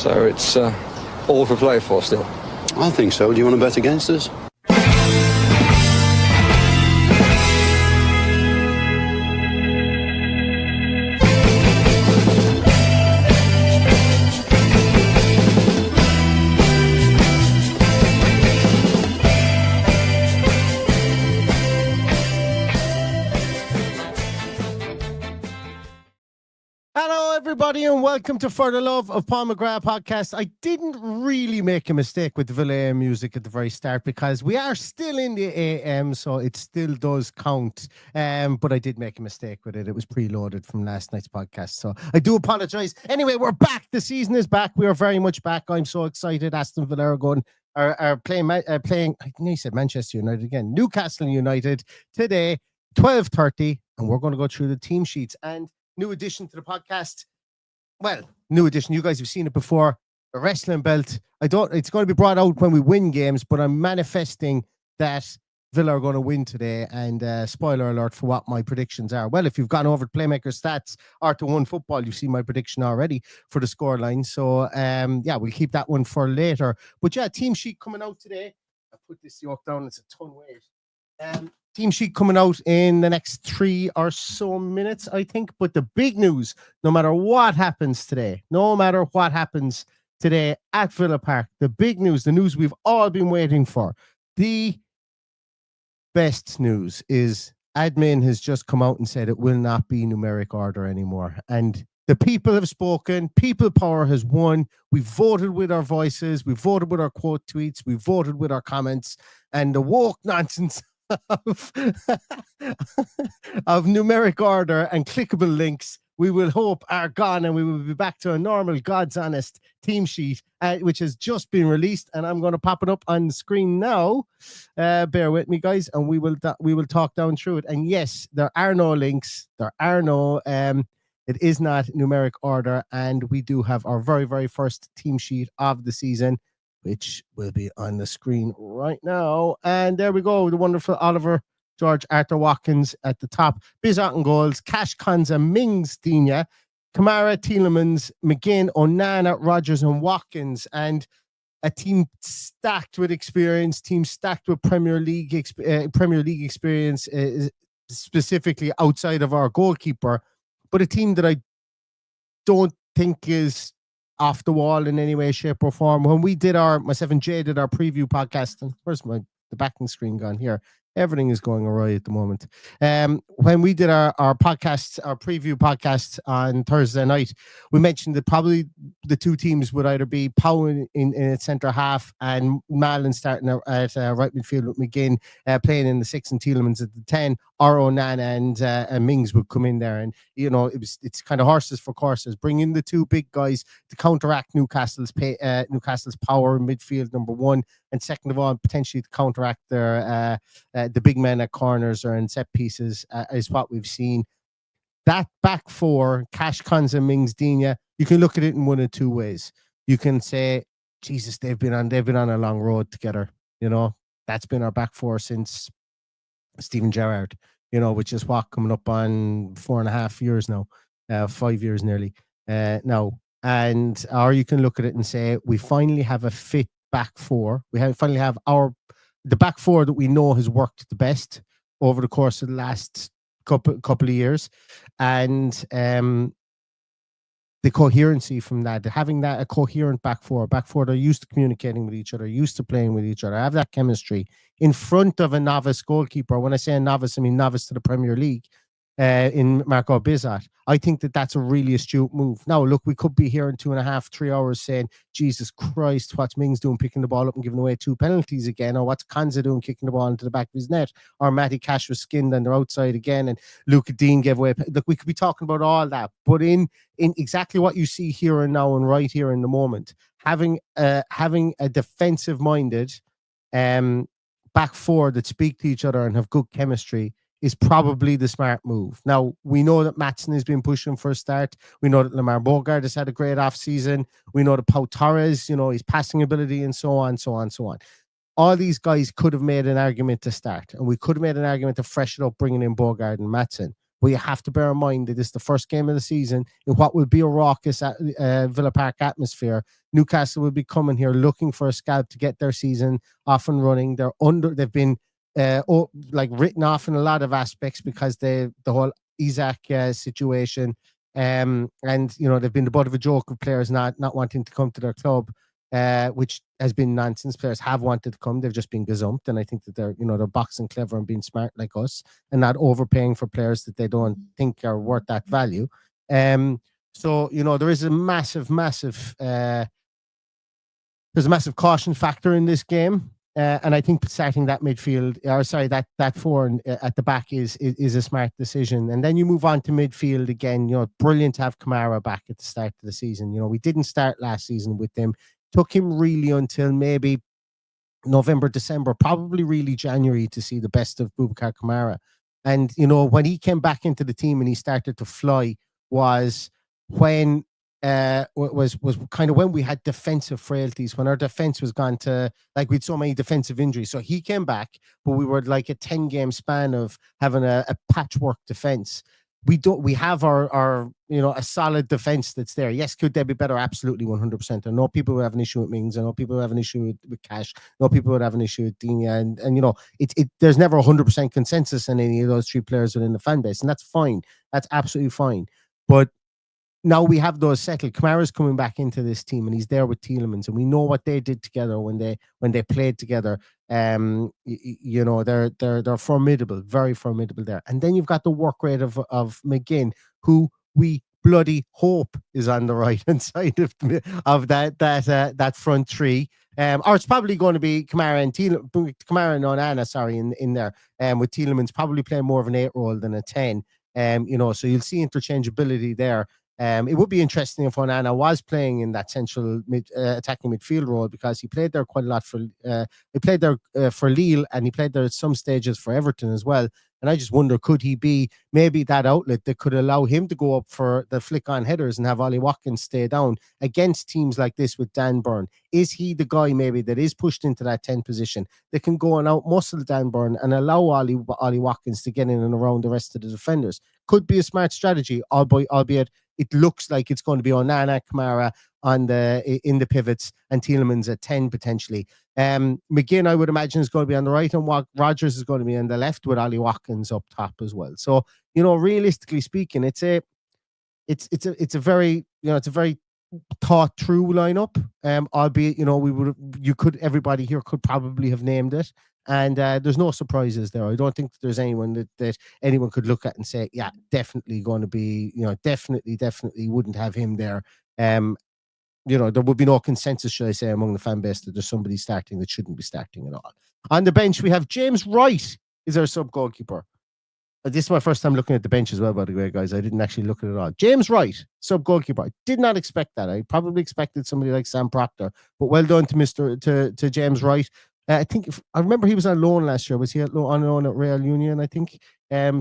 So it's all to play for still. I think so. Do you want to bet against us? Everybody, and welcome to For the Love of Paul McGrath podcast. I didn't really make a mistake with the Villa AM music at the very start because we are still in the AM, so it still does count. But I did make a mistake with it. It was preloaded from last night's podcast, so I do apologize. Anyway, we're back. The season is back. We are very much back. I'm so excited. Aston Villa are playing. I nearly said Manchester United again. Newcastle United today, 12:30, and we're going to go through the team sheets and new addition to the podcast. Well, new edition. You guys have seen it before. The wrestling belt. It's going to be brought out when we win games, but I'm manifesting that Villa are going to win today. And spoiler alert for what my predictions are. Well, if you've gone over to Playmaker Stats or to One Football, you've seen my prediction already for the scoreline. So, yeah, we'll keep that one for later. But yeah, team sheet coming out today. I put this yoke down. It's a ton weight. Team sheet coming out in the next 3 or so minutes, I think. But the big news, no matter what happens today at Villa Park, the big news, the news we've all been waiting for, the best news is admin has just come out and said it will not be numeric order anymore. And the people have spoken. People power has won. We voted with our voices. We voted with our quote tweets. We voted with our comments. And the woke nonsense of numeric order and clickable links, we will hope, are gone, and we will be back to a normal, God's honest team sheet, which has just been released, and I'm going to pop it up on the screen now. Bear with me, guys, and we will talk down through it. And yes, there are no links. There are no. It is not numeric order, and we do have our very, very first team sheet of the season, which will be on the screen right now. And there we go. The wonderful Oliver, George, Arthur Watkins at the top. Bizot and goals. Cash, Konza, Mings, Donyell, Kamara, Tielemans, McGinn, Onana, Rodgers and Watkins. And a team stacked with experience, team stacked with Premier League experience, specifically outside of our goalkeeper. But a team that I don't think is off the wall in any way, shape, or form. When we did myself and Jay did our preview podcast, and where's the backing screen gone here? Everything is going awry at the moment. When we did our preview podcast on Thursday night, we mentioned that probably the two teams would either be Pau in its centre half and Malen starting at right midfield with McGinn playing in the 6 and Tielemans at the 10, or Onana and Mings would come in there. And, you know, it's kind of horses for courses. Bring in the two big guys to counteract Newcastle's power in midfield, number one, and second of all, potentially to counteract their the big men at corners or in set pieces is what we've seen. That back four, Cash, Konza, Mings, Donyell, you can look at it in one of two ways. You can say, Jesus, they've been on a long road together. You know, that's been our back four since Steven Gerrard, you know, which is what, coming up on 4.5 years now, 5 years nearly now. And, or you can look at it and say, we finally have a fit back four. Finally have the back four that we know has worked the best over the course of the last couple of years, and the coherency from that, having that a coherent back four that are used to communicating with each other, used to playing with each other, have that chemistry in front of a novice goalkeeper. When I say a novice, I mean novice to the Premier League. In Marco Bizot, I think that's a really astute move. Now, look, we could be here in 2.5, 3 hours saying, Jesus Christ, what's Mings doing picking the ball up and giving away 2 penalties again? Or what's Konza doing kicking the ball into the back of his net? Or Matty Cash was skinned on the outside again and Luca Dean gave away. Look, we could be talking about all that, but in exactly what you see here and now and right here in the moment, having a defensive-minded back four that speak to each other and have good chemistry is probably the smart move. Now, we know that Maatsen has been pushing for a start. We know that Lamare Bogarde has had a great off-season. We know that Pau Torres, you know, his passing ability and so on. All these guys could have made an argument to start, and we could have made an argument to freshen up bringing in Bogarde and Maatsen. But you have to bear in mind that this is the first game of the season in what will be a raucous Villa Park atmosphere. Newcastle will be coming here looking for a scalp to get their season off and running. They've been written off in a lot of aspects because the whole Isaac situation, and they've been the butt of a joke of players not wanting to come to their club, which has been nonsense. Players have wanted to come, they've just been gazumped, and I think that they're boxing clever and being smart like us and not overpaying for players that they don't think are worth that value. So there is a massive there's a massive caution factor in this game. And I think starting that midfield, that four at the back is a smart decision. And then you move on to midfield again. Brilliant to have Kamara back at the start of the season. We didn't start last season with him. Took him really until maybe November, December, probably really January to see the best of Boubacar Kamara. And when he came back into the team and he started to fly was when was kind of when we had defensive frailties, when our defense was gone to, like, we'd so many defensive injuries. So he came back, but we were like a 10-game span of having a patchwork defense. We have our a solid defense that's there. Yes, could they be better? Absolutely, 100%. I know people would have an issue with Mings. I know people would have an issue with Cash. I know people would have an issue with Donyell, and there's never 100% consensus on any of those three players within the fan base, and that's fine. That's absolutely fine. But now we have those settled. Kamara's coming back into this team, and he's there with Tielemans, and we know what they did together when they played together. They're formidable, very formidable there. And then you've got the work rate of McGinn, who we bloody hope is on the right hand side of that front three. Or it's probably going to be Kamara and Onana, in there. With Tielemans probably playing more of an 8 role than a 10. So you'll see interchangeability there. It would be interesting if Onana was playing in that central attacking midfield role, because he played there quite a lot for Lille, and he played there at some stages for Everton as well. And I just wonder, could he be maybe that outlet that could allow him to go up for the flick on headers and have Ollie Watkins stay down against teams like this with Dan Burn? Is he the guy maybe that is pushed into that 10 position that can go and out-muscle Dan Burn and allow Ollie Watkins to get in and around the rest of the defenders? Could be a smart strategy, albeit it looks like it's going to be Onana, Kamara in the pivots, and Tielemans at 10 potentially. McGinn, I would imagine, is going to be on the right, and Rodgers is going to be on the left with Ollie Watkins up top as well. So realistically speaking, it's a very thought through lineup. Albeit everybody here could probably have named it. And there's no surprises there. I don't think that there's anyone that anyone could look at and say, yeah, definitely going to be, definitely wouldn't have him there. There would be no consensus, should I say, among the fan base that there's somebody starting that shouldn't be starting at all. On the bench, we have James Wright is our sub goalkeeper. This is my first time looking at the bench as well, by the way, guys. I didn't actually look at it all. James Wright, sub goalkeeper. I did not expect that. I probably expected somebody like Sam Proctor, but well done to James Wright. I remember he was on loan last year. Was he on loan at Real Union, I think?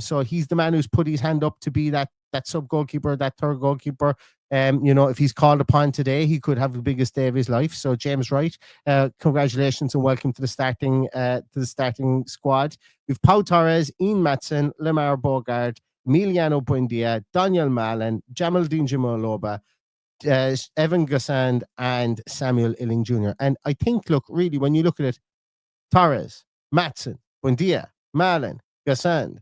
So he's the man who's put his hand up to be that sub goalkeeper, that third goalkeeper. If he's called upon today, he could have the biggest day of his life. So James Wright, congratulations and welcome to the starting squad. We've Pau Torres, Ian Maatsen, Lamare Bogarde, Emiliano Buendia, Donyell Malen, Jamaldine Jimoloba, Evan Gassand, and Samuel Illing Jr. And I think, look, really, when you look at it, Torres, Maatsen, Buendia, Malen, Gassand,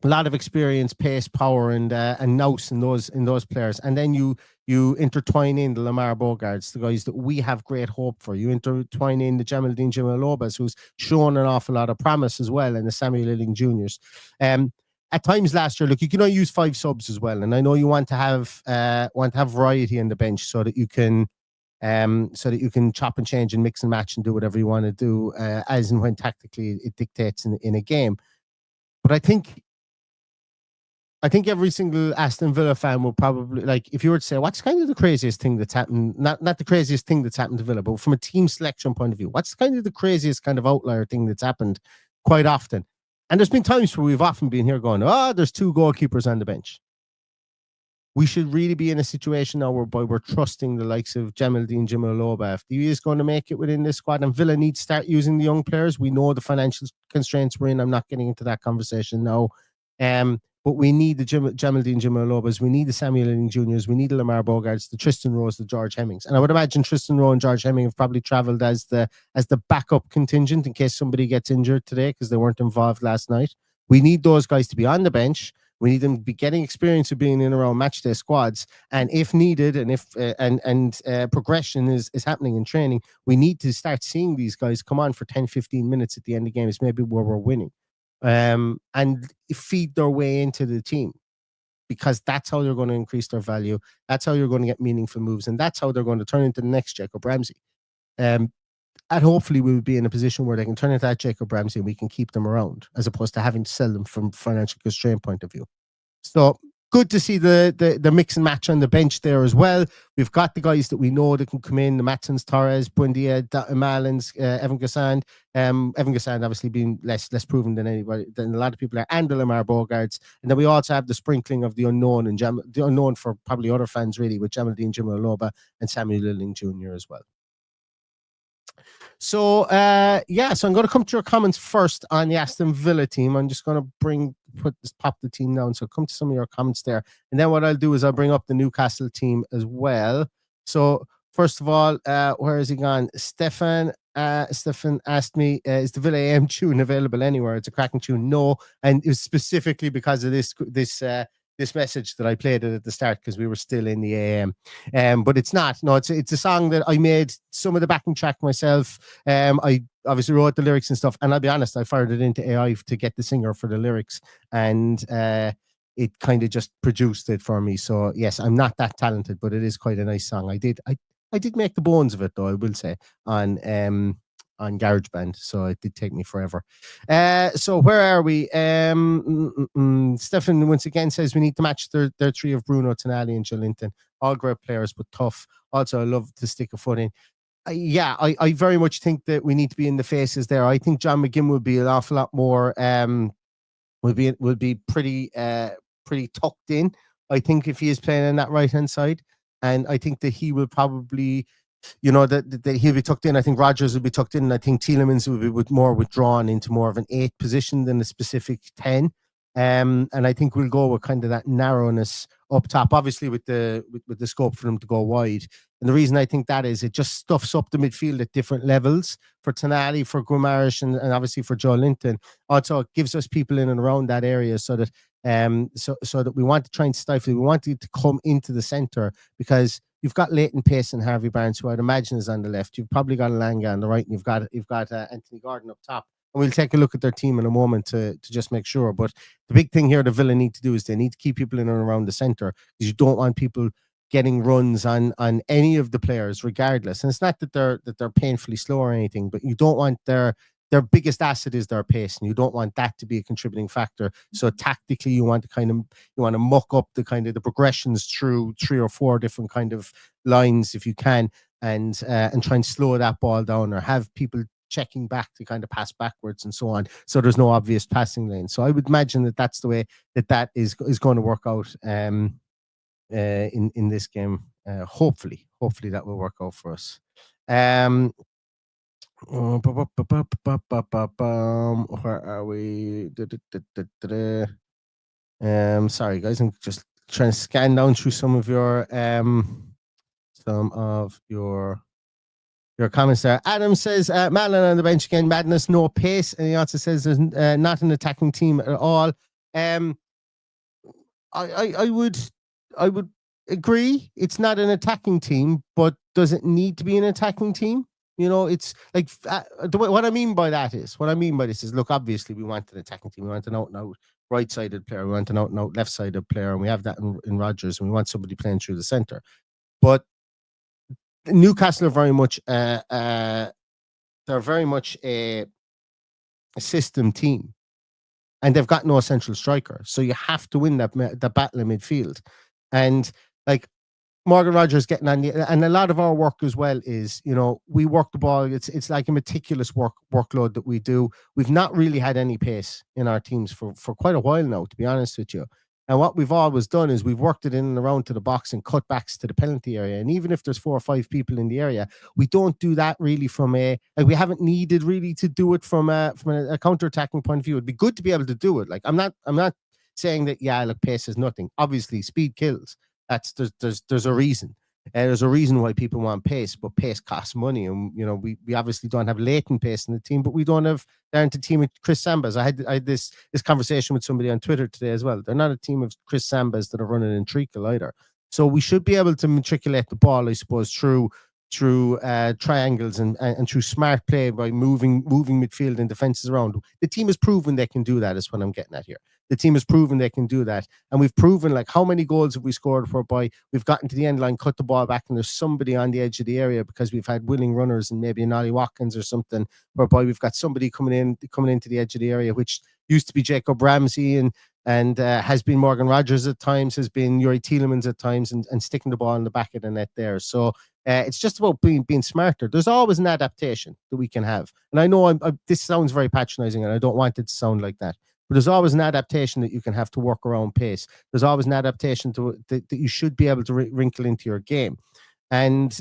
a lot of experience, pace, power, and nous in those players. And then you intertwine in the Lamare Bogards, the guys that we have great hope for. You intertwine in the Jamaldine Jimolobas, who's shown an awful lot of promise as well, and the Samuel Illing Juniors. At times last year, look, you can only use 5 subs as well, and I know you want to have variety in the bench so that you can chop and change and mix and match and do whatever you want to do as and when tactically it dictates in a game. But I think every single Aston Villa fan will probably, like, if you were to say, what's kind of the craziest thing that's happened, not the craziest thing that's happened to Villa, but from a team selection point of view, what's kind of the craziest kind of outlier thing that's happened quite often? And there's been times where we've often been here going, there's 2 goalkeepers on the bench. We should really be in a situation now whereby we're trusting the likes of Jamaldine Jimoloba. If he is going to make it within this squad, and Villa need to start using the young players, we know the financial constraints we're in. I'm not getting into that conversation now. But but we need the Jamaldine Jimalobas, we need the Samuel Elling Juniors, we need the Lamare Bogards, the Tristan Rose, the George Hemmings. And I would imagine Tristan Rowe and George Hemming have probably travelled as the backup contingent in case somebody gets injured today because they weren't involved last night. We need those guys to be on the bench. We need them to be getting experience of being in around match day squads, and if needed, and if progression is happening in training, we need to start seeing these guys come on for 10, 15 minutes at the end of games, maybe where we're winning, and feed their way into the team, because that's how they're going to increase their value. That's how you're going to get meaningful moves, and that's how they're going to turn into the next Jacob Ramsey. And hopefully we'll be in a position where they can turn into that Jacob Ramsey and we can keep them around, as opposed to having to sell them from financial constraint point of view. So good to see the mix and match on the bench there as well. We've got the guys that we know that can come in, the Maatsens, Torres, Buendia, Malens, Evan Gassand. Evan Gassand obviously being less proven than anybody, than a lot of people are, and the Lamare Bogards. And then we also have the sprinkling of the unknown, and the unknown for probably other fans really, with Jamaldine Jimaloba and Samuel Lilling Jr. as well. So, so I'm going to come to your comments first on the Aston Villa team. I'm just going to pop the team down. So come to some of your comments there. And then what I'll do is I'll bring up the Newcastle team as well. So first of all, where is he gone? Stefan asked me, is the Villa AM tune available anywhere? It's a cracking tune. No. And it was specifically because of this message that I played it at the start, because we were still in the AM. But it's not. No, it's a song that I made some of the backing track myself. I obviously wrote the lyrics and stuff, and I'll be honest, I fired it into AI to get the singer for the lyrics, and it kind of just produced it for me. So yes, I'm not that talented, but it is quite a nice song. I did make the bones of it, though, I will say, on GarageBand, so it did take me forever. So where are we? Stefan once again says we need to match their three of Bruno, Tonali, and Joelinton. All great players, but tough. Also, I love to stick a foot in. I very much think that we need to be in the faces there. I think John McGinn will be an awful lot more. Will be pretty tucked in. I think if he is playing on that right hand side, and I think that he will probably, that he'll be tucked in. I think Rodgers will be tucked in, and I think Tielemans will be more withdrawn into more of an 8 position than a specific 10. And I think we'll go with kind of that narrowness up top, obviously with the scope for them to go wide. And the reason I think that is it just stuffs up the midfield at different levels for Tonali, for Guimaraes, and obviously for Joelinton. Also, it gives us people in and around that area, so that so that we want to try and stifle. We want it to come into the centre, because you've got Leighton Pace and Harvey Barnes, who I'd imagine is on the left. You've probably got Elanga on the right, and you've got Anthony Gordon up top. And we'll take a look at their team in a moment to just make sure. But the big thing here the Villa need to do is they need to keep people in and around the centre, because you don't want people getting runs on any of the players, regardless. And it's not that they're painfully slow or anything, but you don't want their biggest asset is their pace, and you don't want that to be a contributing factor. So tactically, you want to muck up the kind of the progressions through 3 or 4 different kind of lines if you can, and try and slow that ball down, or have people checking back to kind of pass backwards and so on, so there's no obvious passing lane. So I would imagine that that's the way that is going to work out in this game. Hopefully that will work out for us. Where are we? Sorry guys, I'm just trying to scan down through some of your comments there. Adam says Malen on the bench again, madness, no pace. And he also says there's not an attacking team at all. I would agree it's not an attacking team, but does it need to be an attacking team? It's like what I mean by this is, look, obviously we want an attacking team. We want an out-and-out right-sided player. We want an out-and-out left-sided player, and we have that in Rodgers, and we want somebody playing through the centre. But Newcastle are very much they're very much a system team, and they've got no central striker, so you have to win that battle in midfield. And like Morgan Rodgers getting on and a lot of our work as well is, we work the ball. It's like a meticulous workload that we do. We've not really had any pace in our teams for quite a while now, to be honest with you. And what we've always done is we've worked it in and around to the box and cutbacks to the penalty area. And even if there's 4 or 5 people in the area, we don't do that really we haven't needed really to do it from a counter-attacking point of view. It'd be good to be able to do it. Like I'm not saying that, yeah, look, pace is nothing. Obviously, speed kills. There's a reason. There's a reason why people want pace, but pace costs money. And, you know, we obviously don't have latent pace in the team, but we don't have, they're not a team with Chris Sambas. I had this conversation with somebody on Twitter today as well. They're not a team of Chris Sambas that are running in treacle either. So we should be able to matriculate the ball, I suppose, through triangles and through smart play by moving midfield and defenses around. The team has proven they can do that, is what I'm getting at here. The team has proven they can do that. And we've proven, like, how many goals have we scored whereby we've gotten to the end line, cut the ball back, and there's somebody on the edge of the area because we've had willing runners and maybe an Ollie Watkins or something, whereby we've got somebody coming into the edge of the area, which used to be Jacob Ramsey and has been Morgan Rogers at times, has been Yuri Tielemans at times, and sticking the ball in the back of the net there. So it's just about being smarter. There's always an adaptation that we can have. And I know this sounds very patronizing, and I don't want it to sound like that. But there's always an adaptation that you can have to work around pace. There's always an adaptation that you should be able to wrinkle into your game. And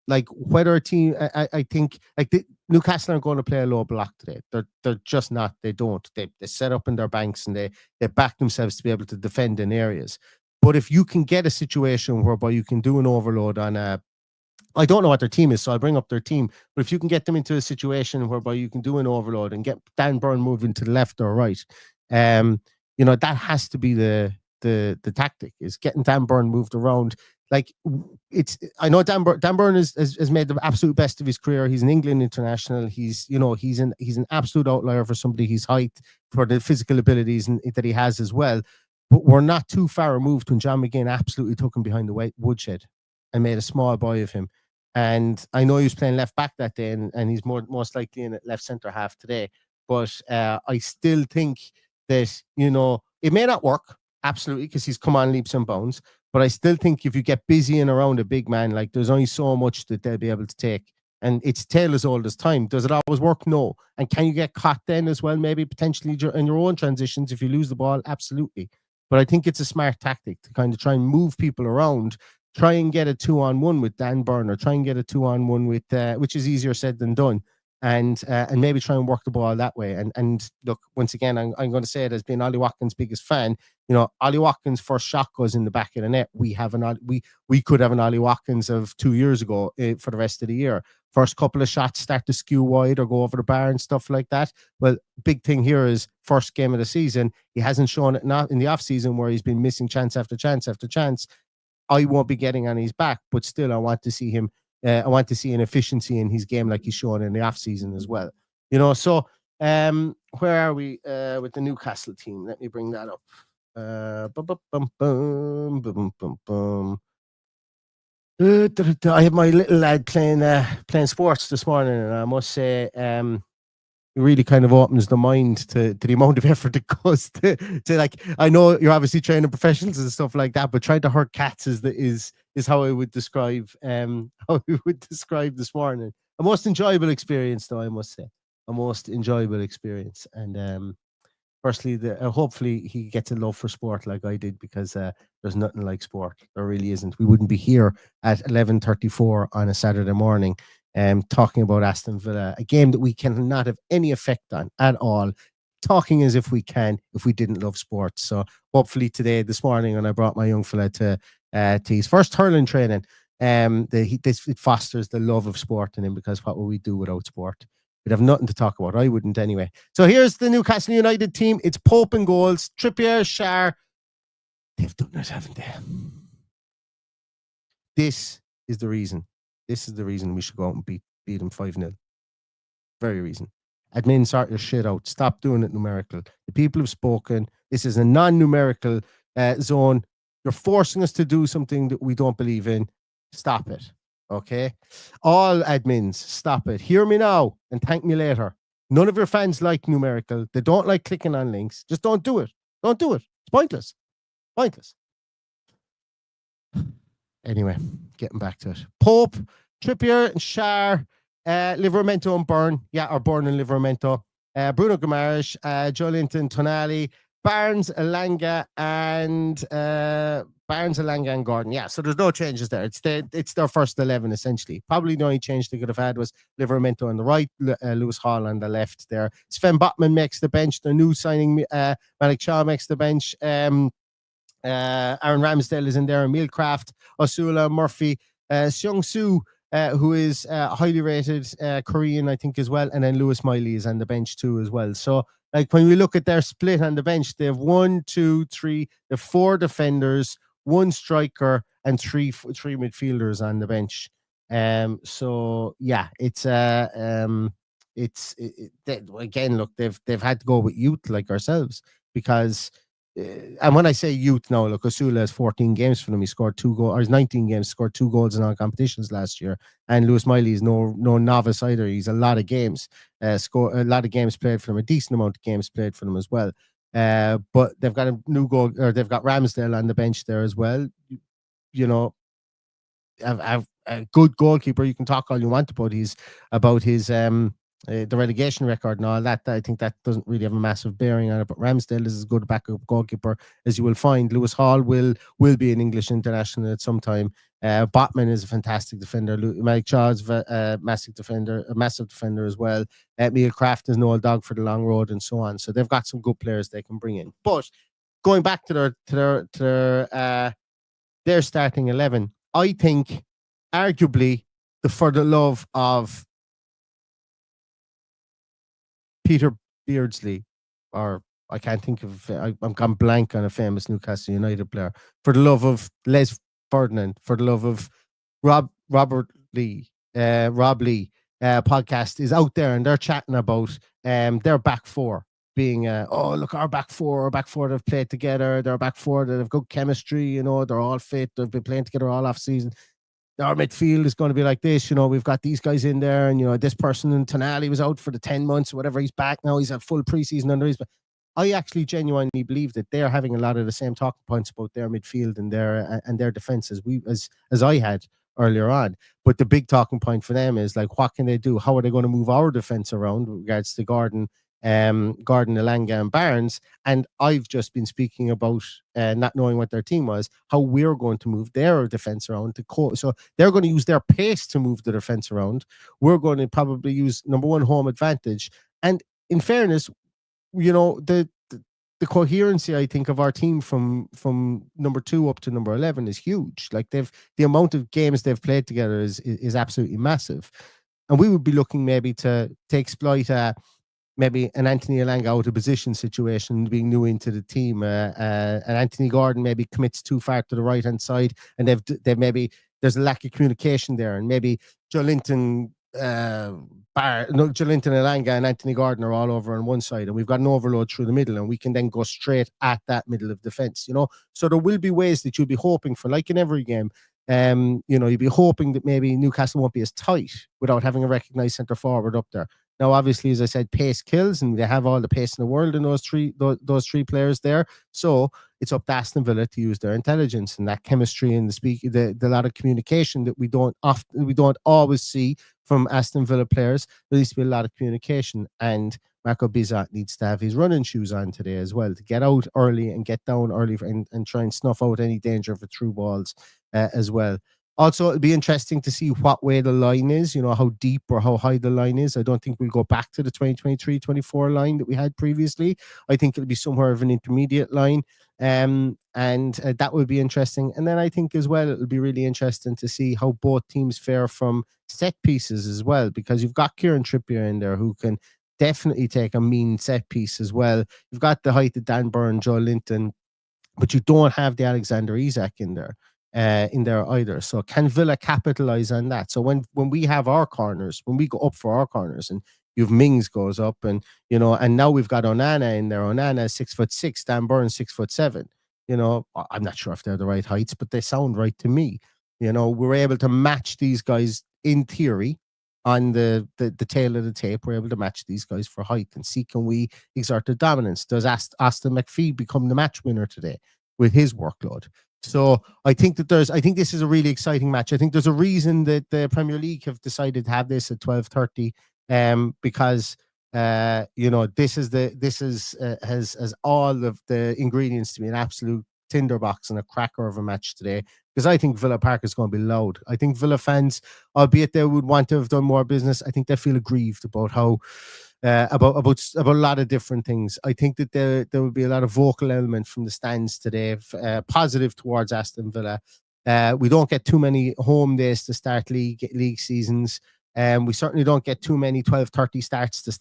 like whether a team, I think like Newcastle aren't going to play a low block today. They're just not. They don't. They set up in their banks and they back themselves to be able to defend in areas. But if you can get a situation whereby you can do an overload on a, I don't know what their team is, so I'll bring up their team. But if you can get them into a situation whereby you can do an overload and get Dan Burn moving to the left or right, you know, that has to be the tactic, is getting Dan Burn moved around. Like, I know Dan Burn has made the absolute best of his career. He's an England international. He's an absolute outlier for somebody his height, for the physical abilities that he has as well. But we're not too far removed when John McGinn absolutely took him behind the woodshed and made a small boy of him. And I know he was playing left back that day, and he's most likely in at left centre half today. But I still think that, you know, it may not work, absolutely, because he's come on leaps and bounds. But I still think if you get busy and around a big man, like, there's only so much that they'll be able to take. And it's tale as old as time. Does it always work? No. And can you get caught then as well, maybe potentially in your own transitions if you lose the ball? Absolutely. But I think it's a smart tactic to kind of try and move people around. Try and get a 2-on-1 with Dan Burn, or try and get a 2-on-1 with, which is easier said than done, and maybe try and work the ball that way. And look, once again, I'm going to say it as being Ollie Watkins' biggest fan. You know, Ollie Watkins' first shot goes in the back of the net. We could have an Ollie Watkins of 2 years ago for the rest of the year. First couple of shots start to skew wide or go over the bar and stuff like that. Well, big thing here is first game of the season. He hasn't shown it not in the off season, where he's been missing chance after chance after chance. I won't be getting on his back, but still, I want to see him. I want to see an efficiency in his game like he's shown in the off season as well. You know, so where are we with the Newcastle team? Let me bring that up. I have my little lad playing sports this morning, and I must say, it really kind of opens the mind to the amount of effort it goes to like, I know you're obviously training professionals and stuff like that, but trying to hurt cats is how I would describe this morning. A most enjoyable experience, though, I must say. A most enjoyable experience. And firstly, hopefully he gets a love for sport like I did, because there's nothing like sport. There really isn't. We wouldn't be here at 11:34 on a Saturday morning talking about Aston Villa, a game that we cannot have any effect on at all, talking as if we can if we didn't love sports. So hopefully this morning, when I brought my young fella to his first hurling training, it fosters the love of sport in him, because what would we do without sport? We'd have nothing to talk about. I wouldn't anyway. So here's the Newcastle United team. It's Pope in goals, Trippier, Schär. They've done it, haven't they? This is the reason we should go out and beat them 5-0. Very reason. Admin, sort your shit out. Stop doing it numerical. The people have spoken. This is a non-numerical zone. You're forcing us to do something that we don't believe in. Stop it. Okay? All admins, stop it. Hear me now and thank me later. None of your fans like numerical. They don't like clicking on links. Just don't do it. Don't do it. It's pointless. Pointless. Anyway, getting back to it. Pope, Trippier and Schär, Livramento and Burn. Yeah, or Burn and Livramento. Bruno Guimaraes, Joelinton, Tonali, Barnes, Elanga, and Gordon. Yeah, so there's no changes there. It's their first 11 essentially. Probably the only change they could have had was Livramento on the right, Lewis Hall on the left. There, Sven Botman makes the bench. The new signing, Malik Shaw makes the bench. Aaron Ramsdale is in there. Emil Kraft, Osula, Murphy, Seung Soo, who is highly rated Korean, I think, as well. And then Lewis Miley is on the bench too as well. So, like, when we look at their split on the bench, they have 1, 2, 3, they have 4 defenders, 1 striker, and three midfielders on the bench. So yeah, again, look, they've had to go with youth like ourselves because. And when I say youth now, look, Osula has 14 games for them. He scored 2 goals, or he's 19 games, scored 2 goals in all competitions last year. And Lewis Miley is no novice either. He's a lot of games, a lot of games played for them, a decent amount of games played for them as well. But they've got a new goal, or they've got Ramsdale on the bench there as well. You know, a good goalkeeper. You can talk all you want about his the relegation record and all that. I think that doesn't really have a massive bearing on it. But Ramsdale is as good a backup goalkeeper as you will find. Lewis Hall will be an English international at some time. Botman is a fantastic defender. Mike Shaw is a massive defender as well. Emil Kraft is no old dog for the long road and so on. So they've got some good players they can bring in. But going back to their starting 11, I think arguably for the love of Peter Beardsley, or I can't think of, I'm gone blank on a famous Newcastle United player. For the love of Les Ferdinand, for the love of Rob Lee, podcast is out there and they're chatting about their back four being, look, our back four that have played together, their back four that have good chemistry, you know, they're all fit, they've been playing together all off season. Our midfield is going to be like this, you know, we've got these guys in there, and, you know, this person in Tonali was out for the 10 months or whatever, he's back now, he's a full preseason under his. But I actually genuinely believe that they're having a lot of the same talking points about their midfield and their defense as I had earlier on. But the big talking point for them is, like, what can they do? How are they going to move our defense around with regards to Gordon, Elanga and Barnes? And I've just been speaking about not knowing what their team was, how we're going to move their defense around so they're going to use their pace to move the defense around. We're going to probably use number one, home advantage. And in fairness, you know, the coherency, I think, of our team from number 2 up to number 11 is huge. Like, the amount of games they've played together is absolutely massive. And we would be looking maybe to exploit maybe an Anthony Elanga out of position situation, being new into the team. And Anthony Gordon maybe commits too far to the right hand side, and they've maybe there's a lack of communication there, and maybe Joelinton, Elanga and Anthony Gordon are all over on one side, and we've got an overload through the middle, and we can then go straight at that middle of defense. You know, so there will be ways that you'll be hoping for, like in every game. You know, you'll be hoping that maybe Newcastle won't be as tight without having a recognised centre forward up there. Now, obviously, as I said, pace kills, and they have all the pace in the world in those three players there. So it's up to Aston Villa to use their intelligence and that chemistry and the lot of communication that we don't always see from Aston Villa players. There needs to be a lot of communication, and Marco Bizot needs to have his running shoes on today as well, to get out early and get down early and try and snuff out any danger for through balls as well. Also, it'll be interesting to see what way the line is, you know, how deep or how high the line is. I don't think we'll go back to the 2023-24 line that we had previously. I think it'll be somewhere of an intermediate line. And that would be interesting. And then I think as well, it'll be really interesting to see how both teams fare from set pieces as well, because you've got Kieran Trippier in there who can definitely take a mean set piece as well. You've got the height of Dan Burn, Joe Linton, but you don't have the Alexander Isak in there either. So can Villa capitalize on that? So when we have our corners, when we go up for our corners, and you've Mings goes up, and, you know, and now we've got Onana in there. Onana is 6'6", Dan Burn 6'7". You know, I'm not sure if they're the right heights, but they sound right to me. You know, we're able to match these guys in theory on the tail of the tape. We're able to match these guys for height and see, can we exert the dominance? Does Aston McPhee become the match winner today with his workload? So I think this is a really exciting match. I think there's a reason that the Premier League have decided to have this at 12:30, because Has all of the ingredients to be an absolute tinderbox and a cracker of a match today, because I think Villa Park is going to be loud. I think Villa fans, albeit they would want to have done more business, I think they feel aggrieved about how about a lot of different things. I think that there will be a lot of vocal element from the stands today, positive towards Aston Villa. We don't get too many home days to start league seasons. We certainly don't get too many 12:30 starts to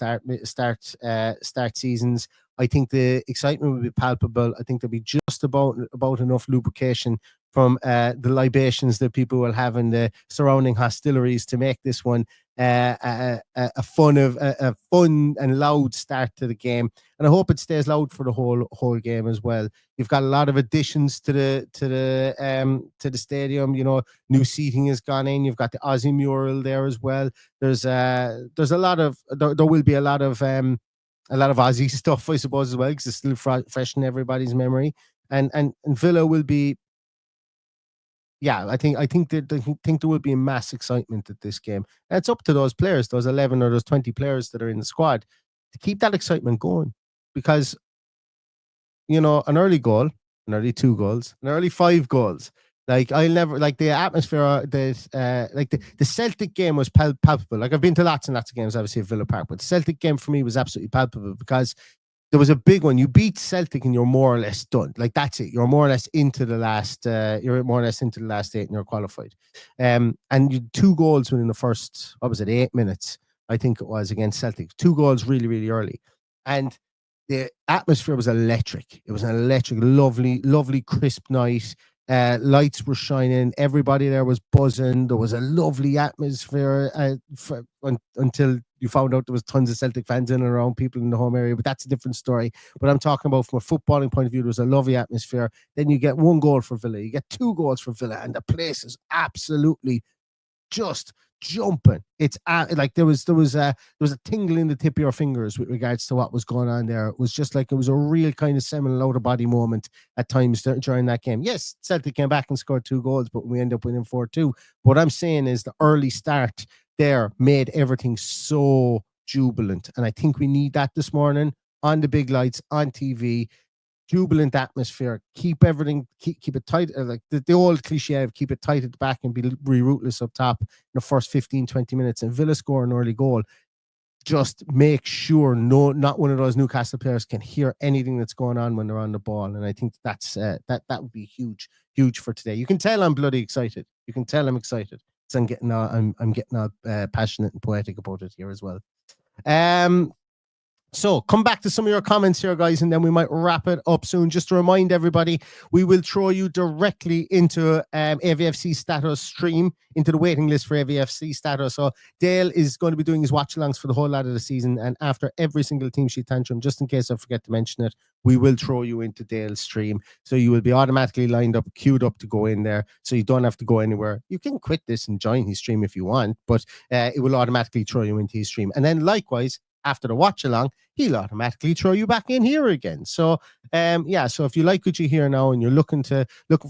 start seasons. I think the excitement will be palpable. I think there'll be just about enough lubrication from the libations that people will have in the surrounding hostilities to make this one a fun and loud start to the game. And I hope it stays loud for the whole game as well. You've got a lot of additions to the stadium. You know, new seating has gone in. You've got the Aussie mural there as well. There's a lot of there will be a lot of Aussie stuff, I suppose, as well, because it's still fresh in everybody's memory. And Villa will be. Yeah, I think there will be a mass excitement at this game. And it's up to those players, those 11 or those 20 players that are in the squad, to keep that excitement going. Because, you know, an early goal, an early 2 goals, an early 5 goals. Like, I'll never, like, the atmosphere, the Celtic game was palpable. Like, I've been to lots and lots of games, obviously, at Villa Park, but the Celtic game for me was absolutely palpable, because there was a big one. You beat Celtic and you're more or less done. Like, that's it. You're more or less into the last. You're more or less into the last 8, and you're qualified. And you 2 goals within the first, 8 minutes, I think it was, against Celtic. 2 goals really, really early, and the atmosphere was electric. It was an electric, lovely, lovely, crisp night. Lights were shining. Everybody there was buzzing. There was a lovely atmosphere until you found out there was tons of Celtic fans in and around people in the home area, but that's a different story. But I'm talking about from a footballing point of view, there was a lovely atmosphere. Then you get 1 goal for Villa. You get 2 goals for Villa, and the place is absolutely just jumping. It's like there was a tingle in the tip of your fingers with regards to what was going on there. It was just like, it was a real kind of seminal out of body moment at times during that game. Yes, Celtic came back and scored 2 goals, but we ended up winning 4-2. What I'm saying is the early start there made everything so jubilant, and I think we need that this morning on the big lights on TV. Jubilant atmosphere, keep everything, keep it tight, like the old cliche of keep it tight at the back and be ruthless up top in the first 15-20 minutes. And Villa score an early goal, just make sure not one of those Newcastle players can hear anything that's going on when they're on the ball. And I think that's that would be huge for today. You can tell I'm bloody excited. You can tell I'm excited, because I'm getting all passionate and poetic about it here as well. So come back to some of your comments here, guys, and then we might wrap it up soon. Just to remind everybody, we will throw you directly into AVFC Status stream, into the waiting list for AVFC Status. So Dale is going to be doing his watch-alongs for the whole lot of the season, and after every single team sheet tantrum, just in case I forget to mention it, we will throw you into Dale's stream. So you will be automatically lined up, queued up to go in there, so you don't have to go anywhere. You can quit this and join his stream if you want, but it will automatically throw you into his stream. And then likewise, after the watch along, he'll automatically throw you back in here again. So so if you like what you hear now and you're looking for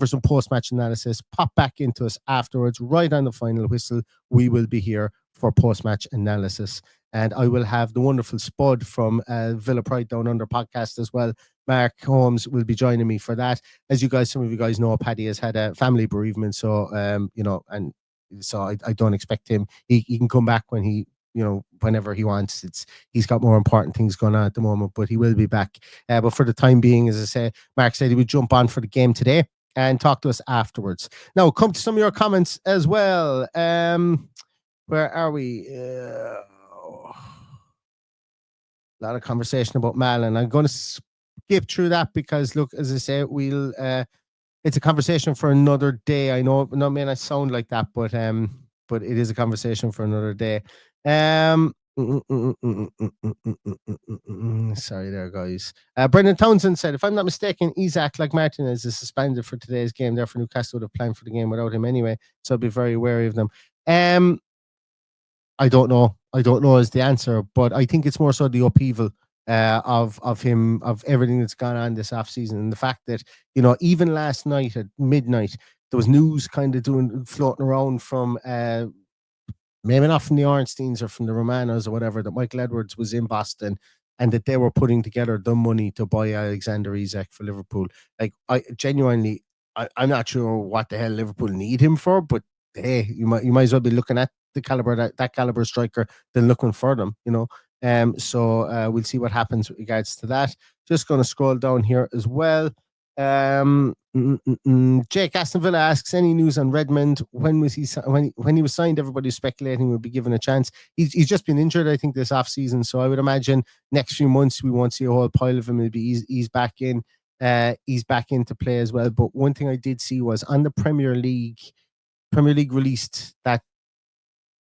some post-match analysis, pop back into us afterwards, right on the final whistle. We will be here for post-match analysis, and I will have the wonderful Spud from Villa Pride Down Under podcast as well. Mark Holmes will be joining me for that. As some of you guys know, Paddy has had a family bereavement, so and so I don't expect him. He can come back when whenever he wants. He's got more important things going on at the moment, but he will be back. But for the time being, as I say, Mark said he would jump on for the game today and talk to us afterwards. Now, come to some of your comments as well. Where are we? A lot of conversation about Malen. I'm going to skip through that because, look, as I say, it's a conversation for another day. I know it may not sound like that, but it is a conversation for another day. Sorry there, guys. Brendan Townsend said, if I'm not mistaken, Isaac, like Martinez, is suspended for today's game. Therefore, Newcastle would have planned for the game without him anyway. So I'll be very wary of them. I don't know. Is the answer, but I think it's more so the upheaval of him, of everything that's gone on this offseason, and the fact that, even last night at midnight, there was news kind of floating around from maybe not from the Ornsteins or from the Romanos or whatever, that Michael Edwards was in Boston and that they were putting together the money to buy Alexander Isak for Liverpool. Like, I genuinely, I'm not sure what the hell Liverpool need him for, but hey, you might as well be looking at the caliber that caliber striker than looking for them, you know. So we'll see what happens with regards to that. Just going to scroll down here as well. Jake, Aston Villa asks, any news on Redmond? When was he when he was signed? Everybody was speculating would be given a chance. He's just been injured, I think, this off season. So I would imagine next few months we won't see a whole pile of him. It'll be he's back in. He's back into play as well. But one thing I did see was on the Premier League released that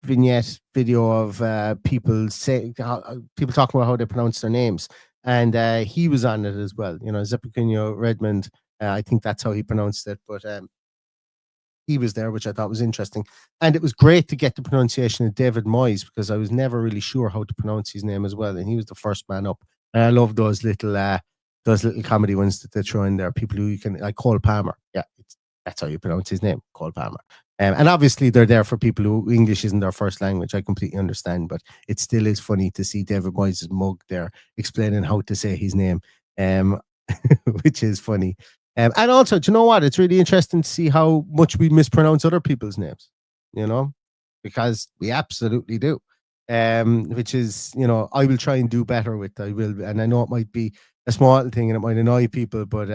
vignette video of people talking about how they pronounce their names, and he was on it as well. You know, Zepicunho Redmond. I think that's how he pronounced it, but he was there, which I thought was interesting. And it was great to get the pronunciation of David Moyes, because I was never really sure how to pronounce his name as well, and he was the first man up. And I love those little comedy ones that they throw in there. People who you can, like Cole Palmer. Yeah, that's how you pronounce his name, Cole Palmer. And obviously they're there for people who English isn't their first language. I completely understand, but it still is funny to see David Moyes' mug there explaining how to say his name, which is funny. And also, do you know what? It's really interesting to see how much we mispronounce other people's names, you know, because we absolutely do. Which is, you know, I will try and do better with. I will, and I know it might be a small thing and it might annoy people, but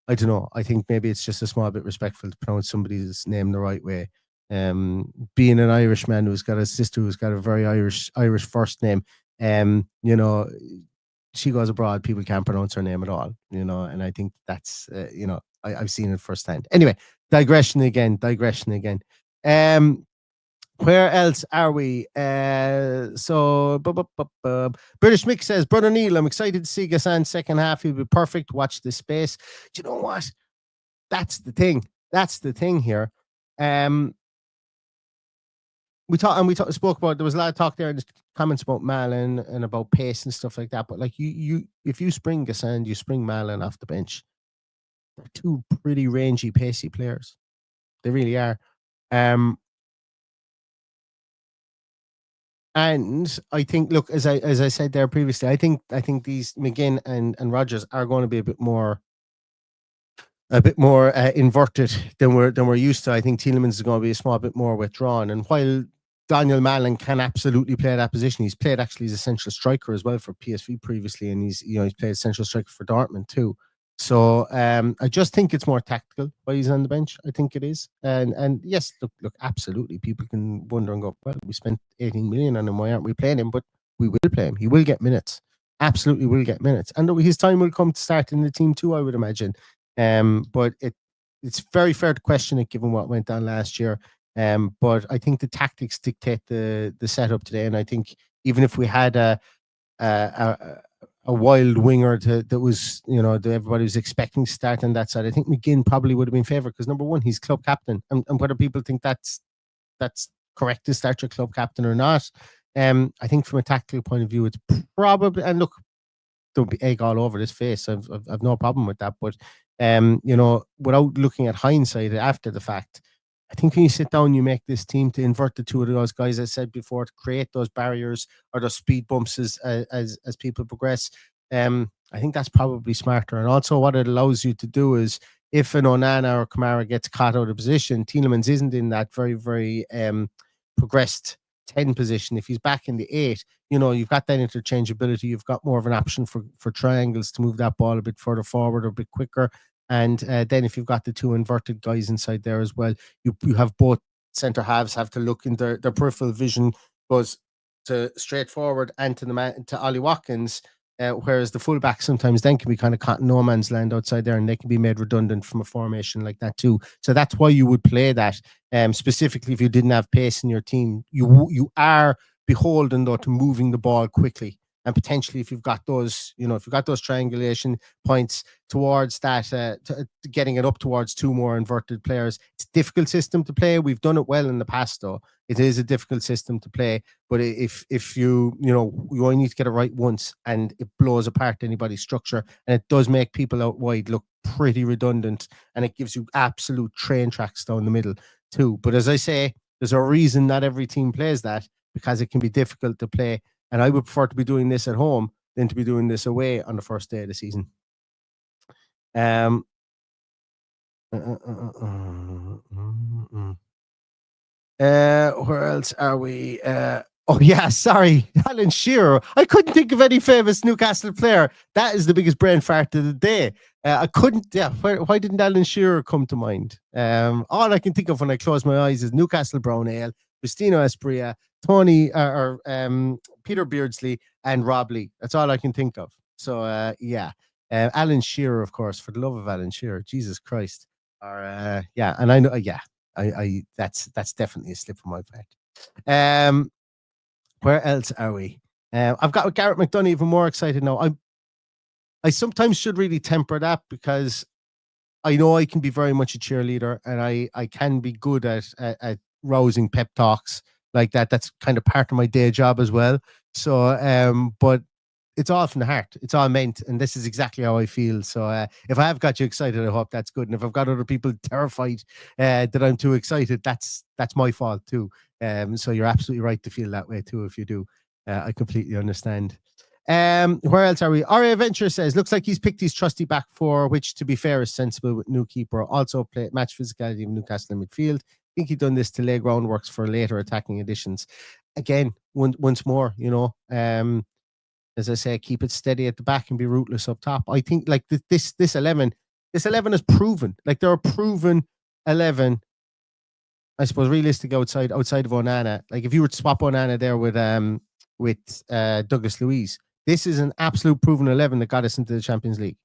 I don't know. I think maybe it's just a small bit respectful to pronounce somebody's name the right way. Being an Irishman who's got a sister who's got a very Irish first name, you know, she goes abroad, people can't pronounce her name at all, you know, and I think that's, you know, I've seen it firsthand. Anyway, digression again. Where else are we? So British Mick says, Brother Neil, I'm excited to see Gassan's second half. He'll be perfect. Watch this space. Do you know what? That's the thing. That's the thing here. We spoke about, there was a lot of talk there in the comments about Malen and about pace and stuff like that. But like if you spring Gassan, you spring Malen off the bench. They're two pretty rangy, pacey players. They really are. And I think, look, as I said there previously, I think these McGinn and Rodgers are going to be a bit more inverted than we're used to. I think Tielemans is going to be a small bit more withdrawn. And while Donyell Malen can absolutely play that position, he's played actually as a central striker as well for PSV previously, and he's played central striker for Dortmund too. So I just think it's more tactical why he's on the bench. I think it is. And yes, look, absolutely. People can wonder and go, well, we spent 18 million on him. Why aren't we playing him? But we will play him. He will get minutes. Absolutely will get minutes. And his time will come to start in the team too, I would imagine. But it's very fair to question it given what went on last year. But I think the tactics dictate the setup today. And I think even if we had a wild winger that was, you know, that everybody was expecting to start on that side, I think McGinn probably would have been favored because, number one, he's club captain. And whether people think that's correct to start your club captain or not, I think from a tactical point of view, it's probably, and look, there'll be egg all over this face. I've no problem with that. But, you know, without looking at hindsight after the fact, I think when you sit down, you make this team to invert the two of those guys, I said before, to create those barriers or those speed bumps as people progress. I think that's probably smarter. And also what it allows you to do is, if an Onana or Kamara gets caught out of position, Tielemans isn't in that very, very progressed 10 position. If he's back in the 8, you know, you've got that interchangeability. You've got more of an option for triangles to move that ball a bit further forward or a bit quicker. And then if you've got the two inverted guys inside there as well, you have both centre halves have to look in their peripheral vision goes to straight forward and to Ollie Watkins, whereas the fullback sometimes then can be kind of caught in no man's land outside there, and they can be made redundant from a formation like that too. So that's why you would play that. Specifically, if you didn't have pace in your team, you are beholden though to moving the ball quickly. And potentially, if you've got those, you know, if you've got those triangulation points towards that, getting it up towards two more inverted players, it's a difficult system to play. We've done it well in the past, though. It is a difficult system to play. But if you only need to get it right once, and it blows apart anybody's structure, and it does make people out wide look pretty redundant, and it gives you absolute train tracks down the middle too. But as I say, There's a reason not every team plays that, because it can be difficult to play. And I would prefer to be doing this at home than to be doing this away on the first day of the season. Where else are we? Oh yeah, sorry, Alan Shearer. I couldn't think of any famous Newcastle player. That is the biggest brain fart of the day. I couldn't. Yeah, why didn't Alan Shearer come to mind? All I can think of when I close my eyes is Newcastle Brown Ale, Cristino Espria, Tony Peter Beardsley, and Rob Lee. That's all I can think of. So yeah, Alan Shearer, of course, for the love of Alan Shearer, Jesus Christ. Or yeah, and I know, yeah, I that's definitely a slip from my part. Where else are we? I've got Garrett McDonough even more excited now. I sometimes should really temper that, because I know I can be very much a cheerleader, and I can be good at rousing pep talks like that. That's kind of part of my day job as well. So, but it's all from the heart. It's all meant, and this is exactly how I feel. So, if I have got you excited, I hope that's good. And if I've got other people terrified that I'm too excited, that's my fault too. So you're absolutely right to feel that way too. If you do, I completely understand. Where else are we? RA Adventure says, looks like he's picked his trusty back four, which to be fair is sensible with new keeper. Also play match physicality of Newcastle in midfield. I think he done this to lay groundworks for later attacking additions. Again, once more, you know, as I say, keep it steady at the back and be ruthless up top. I think like this 11 is proven. Like they're a proven 11. I suppose realistic outside of Onana. Like if you were to swap Onana there with Douglas Luiz, this is an absolute proven 11 that got us into the Champions League.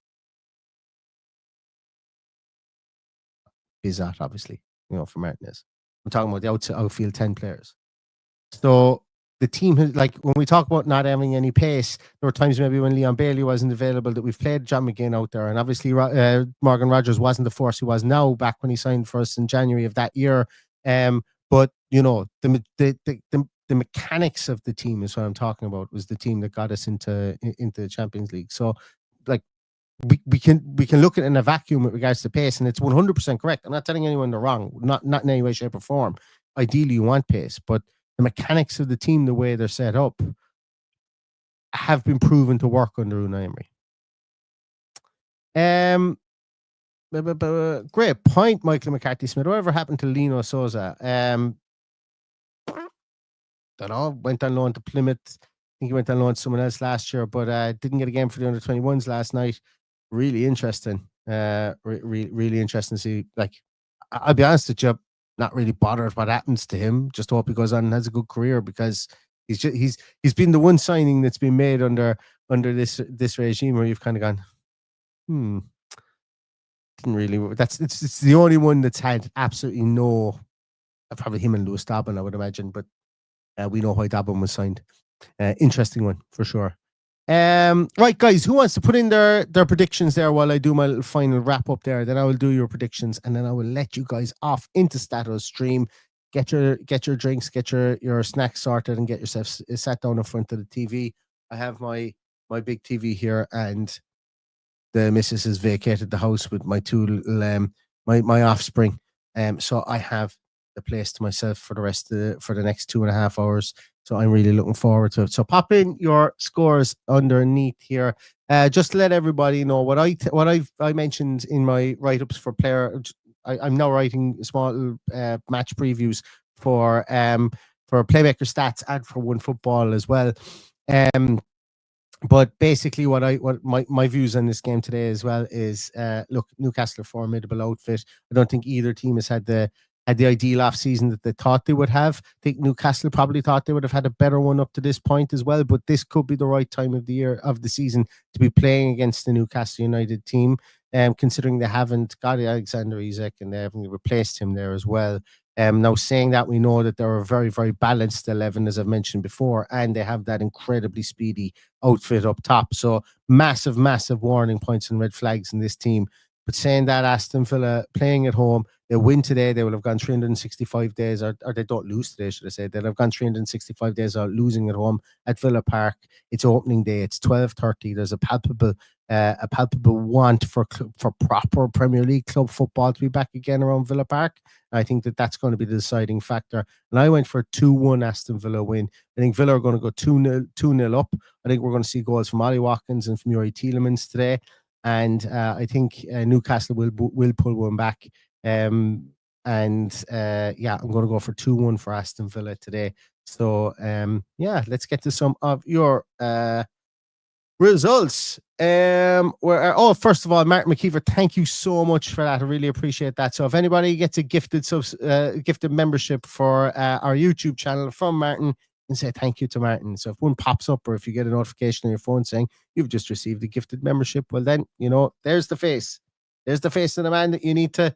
Is that obviously, you know, for Martinez. I'm talking about the outfield 10 players. So the team has, like, when we talk about not having any pace, there were times maybe when Leon Bailey wasn't available that we've played John McGinn out there, and obviously Morgan Rogers wasn't the force he was now back when he signed for us in January of that year. But you know, the mechanics of the team is what I'm talking about. Was the team that got us into the Champions League. So like we can look at it in a vacuum with regards to pace, and it's 100% correct. I'm not telling anyone they're wrong, not in any way, shape, or form. Ideally, you want pace, but the mechanics of the team, the way they're set up, have been proven to work under Unai Emery. Great point, Michael McCarthy Smith. Whatever happened to Lino Souza? Don't know. Went on loan to Plymouth. I think he went on loan to someone else last year, but didn't get a game for the under-21s last night. Really interesting. Really interesting to see. Like, I'll be honest with you, not really bothered what happens to him. Just hope he goes on and has a good career, because he's been the one signing that's been made under this regime where you've kind of gone, didn't really. It's the only one that's had absolutely no. Probably him and Lewis Dobbin, I would imagine, but we know why Dobbin was signed. Interesting one for sure. Right, guys, who wants to put in their predictions there while I do my little final wrap up there? Then I will do your predictions, and then I will let you guys off into Stato's stream. Get your drinks, get your snacks sorted, and get yourself sat down in front of the TV. I have my big TV here, and the missus has vacated the house with my two little, my offspring. So I have the place to myself for the next 2.5 hours. So I'm really looking forward to it. So pop in your scores underneath here. Just to let everybody know what I mentioned in my write-ups for player. I'm now writing small match previews for Playmaker Stats and for One Football as well. But basically, what my views on this game today as well is, look, Newcastle are a formidable outfit. I don't think either team has had the ideal off season that they thought they would have. I think Newcastle probably thought they would have had a better one up to this point as well. But this could be the right time of the season to be playing against the Newcastle United team, considering they haven't got Alexander Isak and they haven't replaced him there as well. Now, saying that, we know that they're a very, very balanced 11, as I've mentioned before, and they have that incredibly speedy outfit up top. So massive, massive warning points and red flags in this team. But saying that, Aston Villa playing at home, they win today, they will have gone 365 days, or they don't lose today, should I say. They'll have gone 365 days out losing at home at Villa Park. It's opening day. It's 12:30. There's a palpable a palpable want for proper Premier League club football to be back again around Villa Park. I think that's going to be the deciding factor. And I went for a 2-1 Aston Villa win. I think Villa are going to go 2-0 up. I think we're going to see goals from Ollie Watkins and from Yuri Tielemans today. And I think Newcastle will pull one back. I'm going to go for 2-1 for Aston Villa today. So, let's get to some of your results. First of all, Martin McKeever, thank you so much for that. I really appreciate that. So if anybody gets a gifted membership for our YouTube channel from Martin, and say thank you to Martin. So if one pops up, or if you get a notification on your phone saying you've just received a gifted membership, well then, there's the face. There's the face of the man that you need to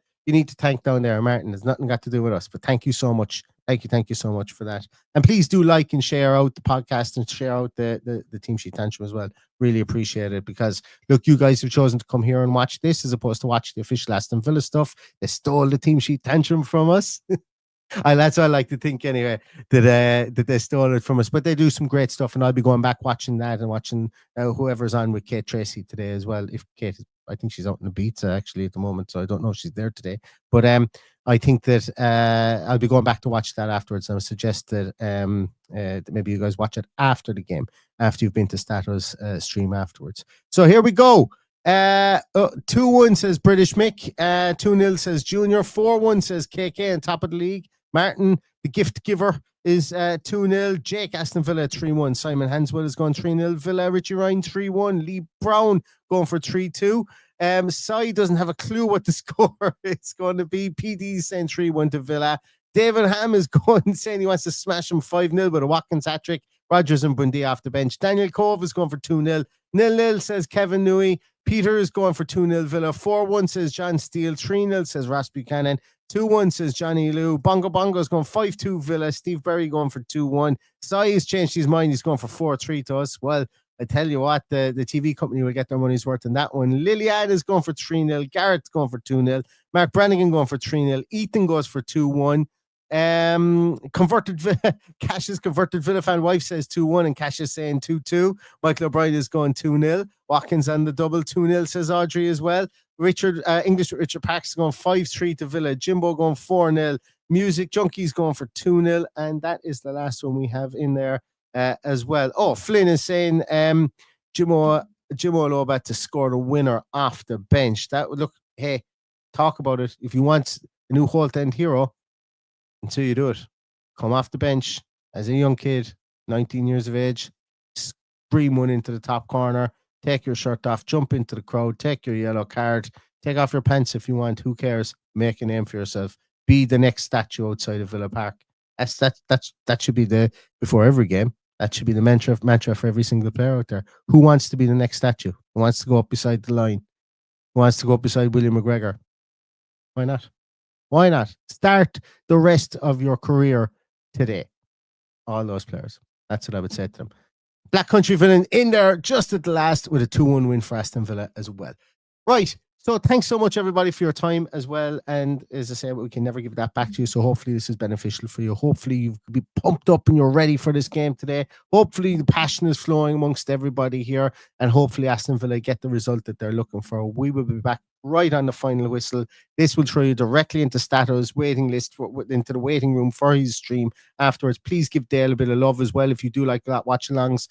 thank down there. Martin, has nothing got to do with us, but thank you so much. Thank you so much for that. And please do like and share out the podcast and share out the Team Sheet Tantrum as well. Really appreciate it, because look, you guys have chosen to come here and watch this as opposed to watch the official Aston Villa stuff. They stole the Team Sheet Tantrum from us. That's what I like to think anyway, that they stole it from us, but they do some great stuff, and I'll be going back watching that and watching whoever's on with Kate Tracy today as well. If Kate, I think she's out in the beats actually at the moment, so I don't know if she's there today, but I think that I'll be going back to watch that afterwards. I would suggest that maybe you guys watch it after the game, after you've been to Stato's stream afterwards. So here we go. 2-1 says British Mick, 2-0 says Junior, 4-1 says KK on top of the league. Martin, the gift giver, is 2-0. Jake, Aston Villa 3-1. Simon Hanswell is going 3-0. Villa, Richie Ryan 3-1. Lee Brown going for 3-2. Sai doesn't have a clue what the score is going to be. PD is saying 3-1 to Villa. David Ham is going, saying he wants to smash him 5-0 with a Watkins hat-trick. Rogers and Bundy off the bench. Daniel Cove is going for 2-0. 0-0 says Kevin Newey. Peter is going for 2-0 Villa. 4-1 says John Steele. 3-0 says Ross Buchanan. 2-1 says Johnny Lou. Bongo Bongo is going 5-2 Villa. Steve Berry going for 2-1. Sai has changed his mind. He's going for 4-3 to us. Well, I tell you what, the TV company will get their money's worth in that one. Lillian is going for 3-0. Garrett's going for 2-0. Mark Brannigan going for 3-0. Ethan goes for 2-1. Cash's converted Villa fan wife says 2-1, and Cash is saying 2-2. Michael O'Brien is going 2-0. Watkins on the double 2-0 says Audrey as well. English Richard Parks is going 5-3 to Villa. Jimbo going 4-0. Music Junkies going for 2-0, and that is the last one we have in there as well. Oh, Flynn is saying Jimmo Lobat to score the winner off the bench. That would look, hey, talk about it. If you want a new Holt End hero, until you do it, come off the bench as a young kid, 19 years of age, scream one into the top corner, take your shirt off, jump into the crowd, take your yellow card, take off your pants if you want, who cares, make a name for yourself, be the next statue outside of Villa Park. That should be before every game, that should be the mantra for every single player out there. Who wants to be the next statue? Who wants to go up beside the line? Who wants to go up beside William McGregor? Why not? Why not? Start the rest of your career today. All those players. That's what I would say to them. Black Country Villain in there just at the last with a 2-1 win for Aston Villa as well. Right. So thanks so much, everybody, for your time as well. And as I say, we can never give that back to you. So hopefully this is beneficial for you. Hopefully you can be pumped up and you're ready for this game today. Hopefully the passion is flowing amongst everybody here. And hopefully Aston Villa get the result that they're looking for. We will be back right on the final whistle. This will throw you directly into Stato's waiting list, into the waiting room for his stream afterwards. Please give Dale a bit of love as well if you do like that watch-alongs,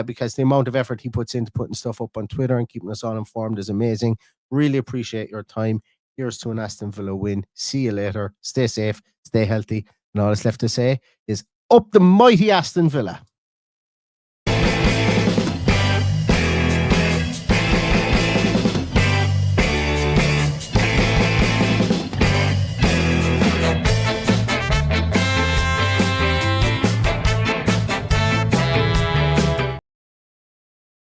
because the amount of effort he puts into putting stuff up on Twitter and keeping us all informed is amazing. Really appreciate your time. Here's to an Aston Villa win. See you later. Stay safe, stay healthy, and all that's left to say is up the mighty Aston Villa.